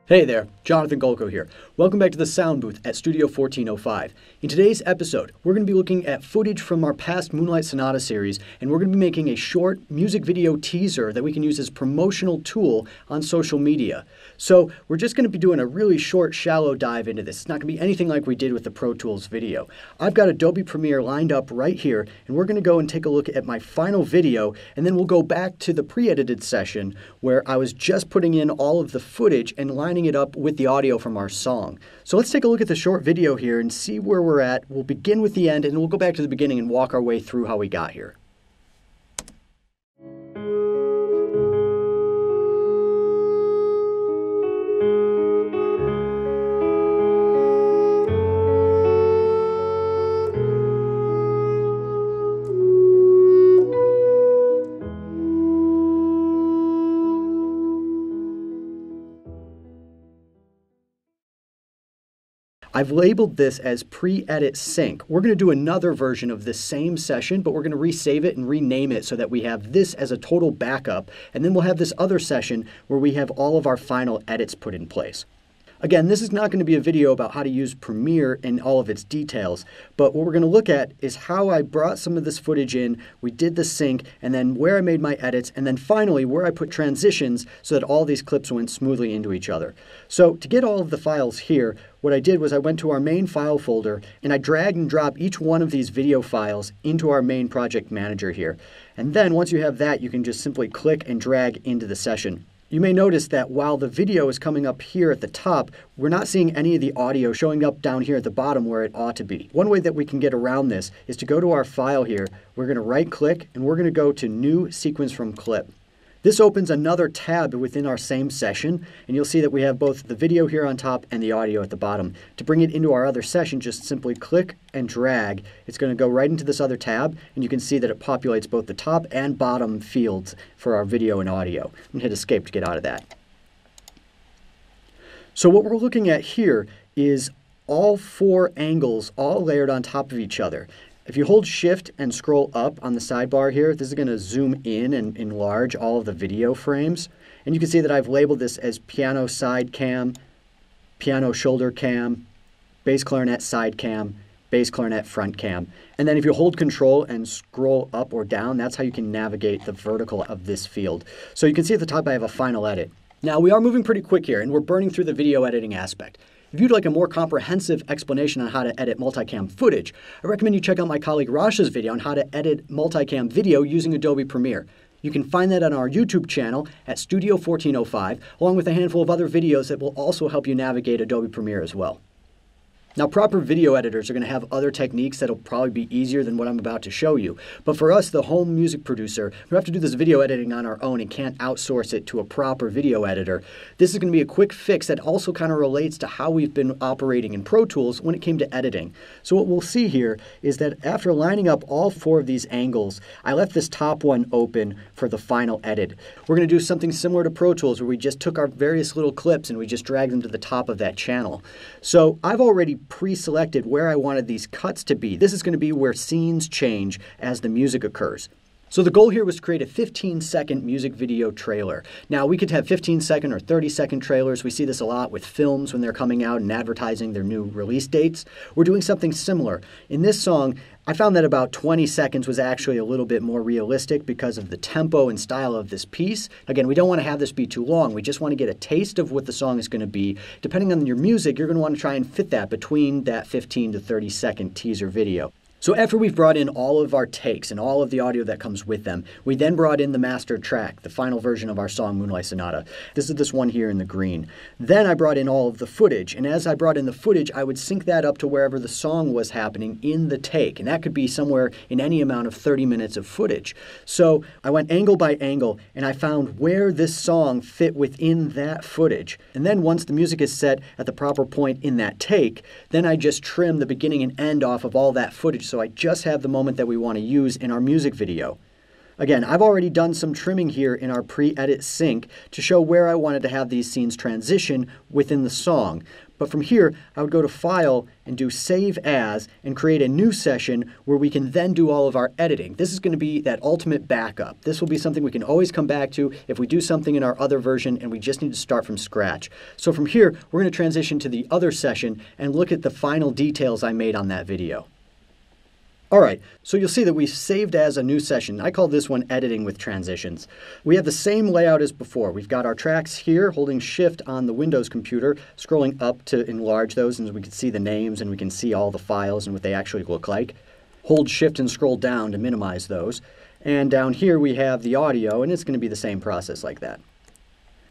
Hey there, Jonathan Golko here. Welcome back to the sound booth at Studio 1405. In today's episode, we're going to be looking at footage from our past Moonlight Sonata series, and we're going to be making a short music video teaser that we can use as a promotional tool on social media. So we're just going to be doing a really short, shallow dive into this. It's not going to be anything like we did with the Pro Tools video. I've got Adobe Premiere lined up right here, and we're going to go and take a look at my final video, and then we'll go back to the pre-edited session where I was just putting in all of the footage and lining it up with the audio from our song. So let's take a look at the short video here and see where we're at. We'll begin with the end and we'll go back to the beginning and walk our way through how we got here. I've labeled this as PreEdit Sync. We're going to do another version of this same session, but we're going to resave it and rename it so that we have this as a total backup, and then we'll have this other session where we have all of our final edits put in place. Again, this is not going to be a video about how to use Premiere in all of its details, but what we're going to look at is how I brought some of this footage in, we did the sync, and then where I made my edits, and then finally where I put transitions so that all these clips went smoothly into each other. So to get all of the files here, what I did was I went to our main file folder and I dragged and dropped each one of these video files into our main project manager here. And then once you have that, you can just simply click and drag into the session. You may notice that while the video is coming up here at the top, we're not seeing any of the audio showing up down here at the bottom where it ought to be. One way that we can get around this is to go to our file here. We're going to right click and we're going to go to New Sequence from Clip. This opens another tab within our same session, and you'll see that we have both the video here on top and the audio at the bottom. To bring it into our other session, just simply click and drag. It's going to go right into this other tab, and you can see that it populates both the top and bottom fields for our video and audio. I'm going to hit Escape to get out of that. So what we're looking at here is all four angles all layered on top of each other. If you hold Shift and scroll up on the sidebar here, this is going to zoom in and enlarge all of the video frames. And you can see that I've labeled this as piano side cam, piano shoulder cam, bass clarinet side cam, bass clarinet front cam. And then if you hold Control and scroll up or down, that's how you can navigate the vertical of this field. So you can see at the top I have a final edit. Now we are moving pretty quick here and we're burning through the video editing aspect. If you'd like a more comprehensive explanation on how to edit multicam footage, I recommend you check out my colleague Rasha's video on how to edit multicam video using Adobe Premiere. You can find that on our YouTube channel at Studio 1405, along with a handful of other videos that will also help you navigate Adobe Premiere as well. Now, proper video editors are going to have other techniques that will probably be easier than what I'm about to show you. But for us, the home music producer, who have to do this video editing on our own and can't outsource it to a proper video editor, this is going to be a quick fix that also kind of relates to how we've been operating in Pro Tools when it came to editing. So what we'll see here is that after lining up all four of these angles, I left this top one open for the final edit. We're going to do something similar to Pro Tools where we just took our various little clips and we just dragged them to the top of that channel. So I've already pre-selected where I wanted these cuts to be. This is going to be where scenes change as the music occurs. So the goal here was to create a 15-second music video trailer. Now we could have 15-second or 30-second trailers. We see this a lot with films when they're coming out and advertising their new release dates. We're doing something similar. In this song, I found that about 20 seconds was actually a little bit more realistic because of the tempo and style of this piece. Again, we don't want to have this be too long. We just want to get a taste of what the song is going to be. Depending on your music, you're going to want to try and fit that between that 15 to 30-second teaser video. So after we've brought in all of our takes and all of the audio that comes with them, we then brought in the master track, the final version of our song Moonlight Sonata. This is this one here in the green. Then I brought in all of the footage, and as I brought in the footage, I would sync that up to wherever the song was happening in the take, and that could be somewhere in any amount of 30 minutes of footage. So I went angle by angle, and I found where this song fit within that footage. And then once the music is set at the proper point in that take, then I just trim the beginning and end off of all that footage so I just have the moment that we want to use in our music video. Again, I've already done some trimming here in our PreEdit Sync to show where I wanted to have these scenes transition within the song. But from here, I would go to File and do Save As and create a new session where we can then do all of our editing. This is going to be that ultimate backup. This will be something we can always come back to if we do something in our other version and we just need to start from scratch. So from here, we're going to transition to the other session and look at the final details I made on that video. Alright, so you'll see that we've saved as a new session. I call this one Editing with Transitions. We have the same layout as before. We've got our tracks here, holding Shift on the Windows computer, scrolling up to enlarge those, and we can see the names and we can see all the files and what they actually look like. Hold Shift and scroll down to minimize those. And down here we have the audio, and it's going to be the same process like that.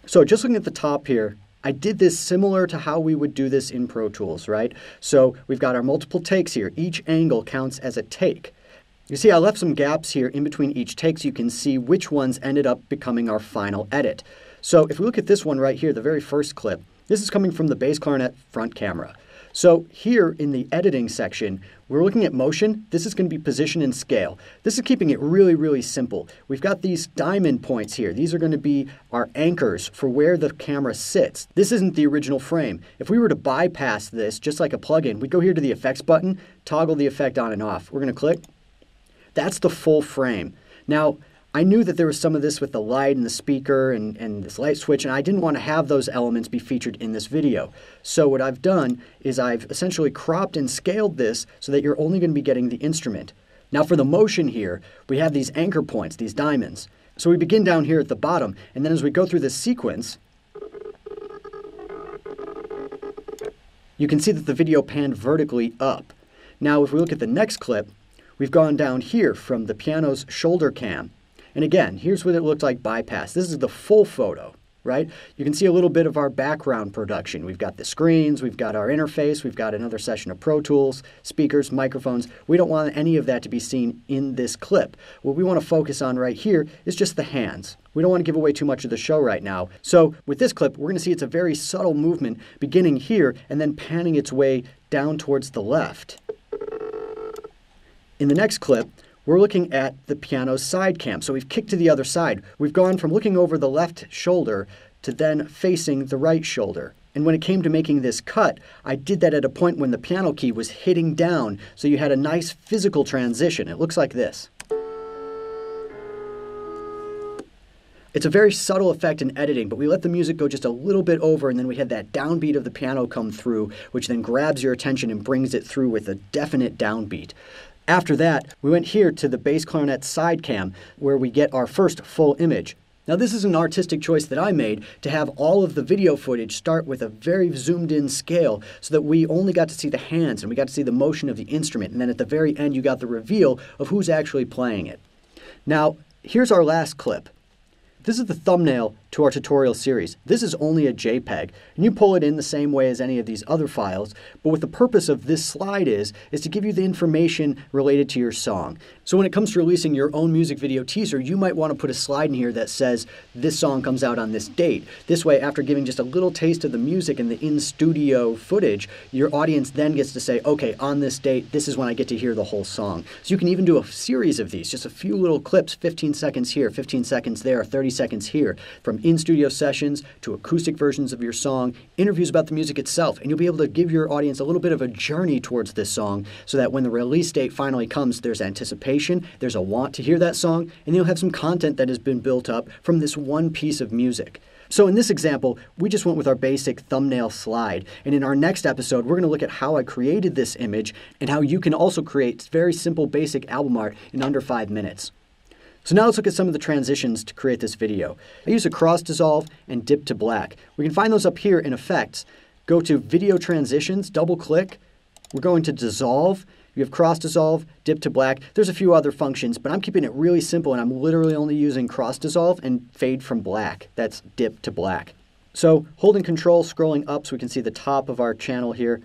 So just looking at the top here, I did this similar to how we would do this in Pro Tools, right? So we've got our multiple takes here. Each angle counts as a take. You see I left some gaps here in between each take so you can see which ones ended up becoming our final edit. So if we look at this one right here, the very first clip, this is coming from the bass clarinet front camera. So here in the editing section, we're looking at motion. This is going to be position and scale. This is keeping it really, really simple. We've got these diamond points here. These are going to be our anchors for where the camera sits. This isn't the original frame. If we were to bypass this, just like a plugin, we'd go here to the effects button, toggle the effect on and off. We're going to click. That's the full frame. Now, I knew that there was some of this with the light and the speaker and this light switch, and I didn't want to have those elements be featured in this video. So what I've done is I've essentially cropped and scaled this so that you're only going to be getting the instrument. Now for the motion here, we have these anchor points, these diamonds. So we begin down here at the bottom, and then as we go through this sequence, you can see that the video panned vertically up. Now if we look at the next clip, we've gone down here from the piano's shoulder cam. And again, here's what it looked like bypass. This is the full photo, right? You can see a little bit of our background production. We've got the screens, we've got our interface, we've got another session of Pro Tools, speakers, microphones. We don't want any of that to be seen in this clip. What we want to focus on right here is just the hands. We don't want to give away too much of the show right now. So with this clip, we're going to see it's a very subtle movement beginning here and then panning its way down towards the left. In the next clip, we're looking at the piano's side cam. So we've kicked to the other side. We've gone from looking over the left shoulder to then facing the right shoulder. And when it came to making this cut, I did that at a point when the piano key was hitting down, so you had a nice physical transition. It looks like this. It's a very subtle effect in editing, but we let the music go just a little bit over, and then we had that downbeat of the piano come through, which then grabs your attention and brings it through with a definite downbeat. After that, we went here to the bass clarinet side cam, where we get our first full image. Now this is an artistic choice that I made to have all of the video footage start with a very zoomed in scale so that we only got to see the hands and we got to see the motion of the instrument, and then at the very end you got the reveal of who's actually playing it. Now here's our last clip. This is the thumbnail to our tutorial series. This is only a JPEG, and you pull it in the same way as any of these other files, but what the purpose of this slide is to give you the information related to your song. So when it comes to releasing your own music video teaser, you might want to put a slide in here that says, this song comes out on this date. This way, after giving just a little taste of the music and the in-studio footage, your audience then gets to say, okay, on this date, this is when I get to hear the whole song. So you can even do a series of these, just a few little clips, 15 seconds here, 15 seconds there, 30 seconds here, from in-studio sessions to acoustic versions of your song, interviews about the music itself, and you'll be able to give your audience a little bit of a journey towards this song so that when the release date finally comes, there's anticipation, there's a want to hear that song, and you'll have some content that has been built up from this one piece of music. So in this example, we just went with our basic thumbnail slide, and in our next episode, we're going to look at how I created this image and how you can also create very simple basic album art in under 5 minutes. So now let's look at some of the transitions to create this video. I use a cross dissolve and dip to black. We can find those up here in Effects. Go to Video Transitions, double click. We're going to Dissolve. You have cross dissolve, dip to black. There's a few other functions, but I'm keeping it really simple and I'm literally only using cross dissolve and fade from black. That's dip to black. So holding Control, scrolling up so we can see the top of our channel here.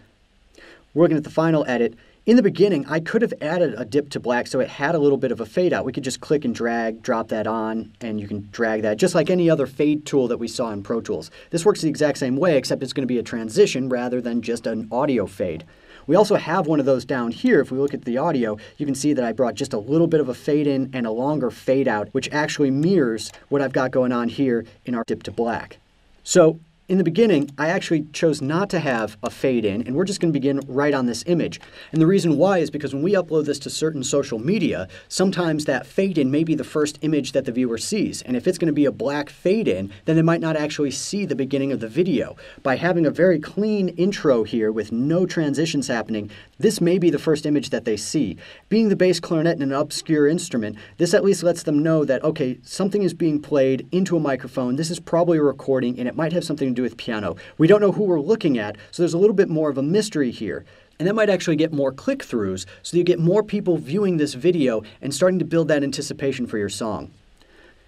We're looking at the final edit. In the beginning, I could have added a dip to black so it had a little bit of a fade out. We could just click and drag, drop that on, and you can drag that just like any other fade tool that we saw in Pro Tools. This works the exact same way, except it's going to be a transition rather than just an audio fade. We also have one of those down here. If we look at the audio, you can see that I brought just a little bit of a fade in and a longer fade out, which actually mirrors what I've got going on here in our dip to black. So In the beginning, I actually chose not to have a fade in, and we're just going to begin right on this image. And the reason why is because when we upload this to certain social media, sometimes that fade in may be the first image that the viewer sees. And if it's going to be a black fade in, then they might not actually see the beginning of the video. By having a very clean intro here with no transitions happening, this may be the first image that they see. Being the bass clarinet in an obscure instrument, this at least lets them know that, okay, something is being played into a microphone. This is probably a recording, and it might have something to do with piano. We don't know who we're looking at, so there's a little bit more of a mystery here. And that might actually get more click-throughs, so you get more people viewing this video and starting to build that anticipation for your song.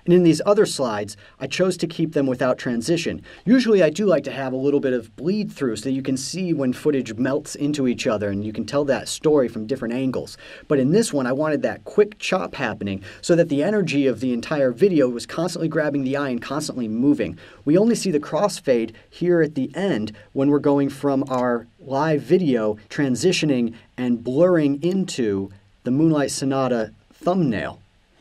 And in these other slides, I chose to keep them without transition. Usually I do like to have a little bit of bleed through so that you can see when footage melts into each other and you can tell that story from different angles. But in this one, I wanted that quick chop happening so that the energy of the entire video was constantly grabbing the eye and constantly moving. We only see the crossfade here at the end when we're going from our live video transitioning and blurring into the Moonlight Sonata thumbnail.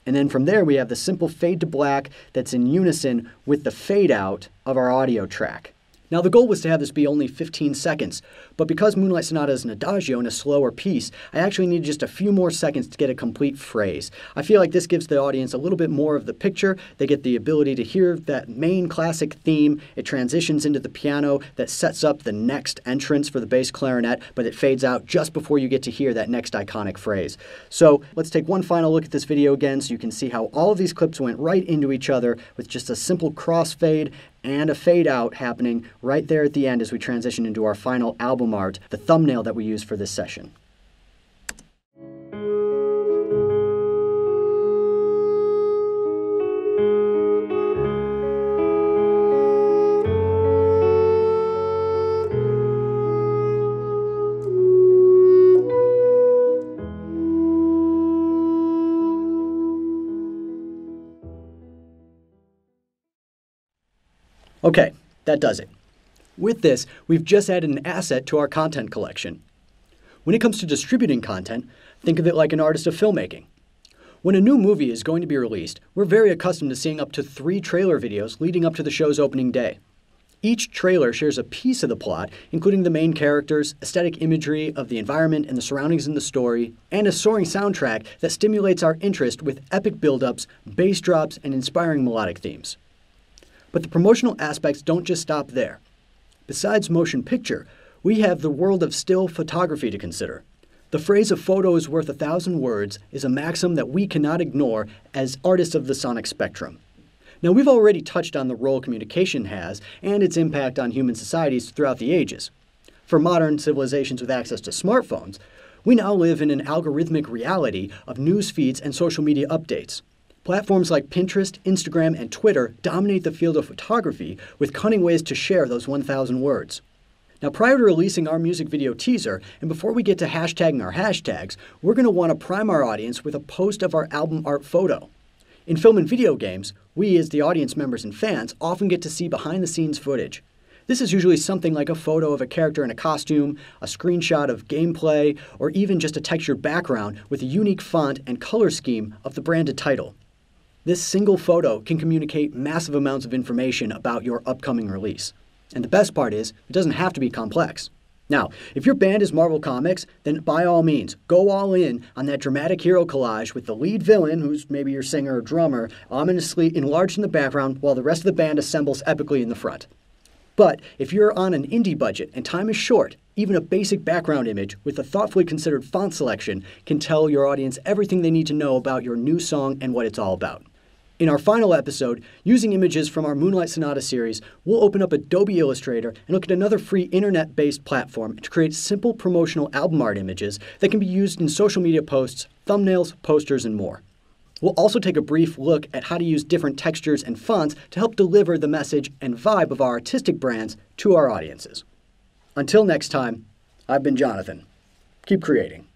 And then from there, we have the simple fade to black that's in unison with the fade out of our audio track. Now, the goal was to have this be only 15 seconds, but because Moonlight Sonata is an adagio and a slower piece, I actually need just a few more seconds to get a complete phrase. I feel like this gives the audience a little bit more of the picture. They get the ability to hear that main classic theme. It transitions into the piano that sets up the next entrance for the bass clarinet, but it fades out just before you get to hear that next iconic phrase. So let's take one final look at this video again so you can see how all of these clips went right into each other with just a simple crossfade and a fade out happening right there at the end as we transition into our final album art, the thumbnail that we use for this session. Okay, that does it. With this, we've just added an asset to our content collection. When it comes to distributing content, think of it like an artist of filmmaking. When a new movie is going to be released, we're very accustomed to seeing up to 3 trailer videos leading up to the show's opening day. Each trailer shares a piece of the plot, including the main characters, aesthetic imagery of the environment and the surroundings in the story, and a soaring soundtrack that stimulates our interest with epic build-ups, bass drops, and inspiring melodic themes. But the promotional aspects don't just stop there. Besides motion picture, we have the world of still photography to consider. The phrase "a photo is worth 1,000 words" is a maxim that we cannot ignore as artists of the sonic spectrum. Now, we've already touched on the role communication has and its impact on human societies throughout the ages. For modern civilizations with access to smartphones, we now live in an algorithmic reality of news feeds and social media updates. Platforms like Pinterest, Instagram, and Twitter dominate the field of photography with cunning ways to share those 1,000 words. Now, prior to releasing our music video teaser, and before we get to hashtagging our hashtags, we're going to want to prime our audience with a post of our album art photo. In film and video games, we as the audience members and fans often get to see behind-the-scenes footage. This is usually something like a photo of a character in a costume, a screenshot of gameplay, or even just a textured background with a unique font and color scheme of the branded title. This single photo can communicate massive amounts of information about your upcoming release. And the best part is, it doesn't have to be complex. Now, if your band is Marvel Comics, then by all means, go all in on that dramatic hero collage with the lead villain, who's maybe your singer or drummer, ominously enlarged in the background while the rest of the band assembles epically in the front. But if you're on an indie budget and time is short, even a basic background image with a thoughtfully considered font selection can tell your audience everything they need to know about your new song and what it's all about. In our final episode, using images from our Moonlight Sonata series, we'll open up Adobe Illustrator and look at another free internet-based platform to create simple promotional album art images that can be used in social media posts, thumbnails, posters, and more. We'll also take a brief look at how to use different textures and fonts to help deliver the message and vibe of our artistic brands to our audiences. Until next time, I've been Jonathan. Keep creating.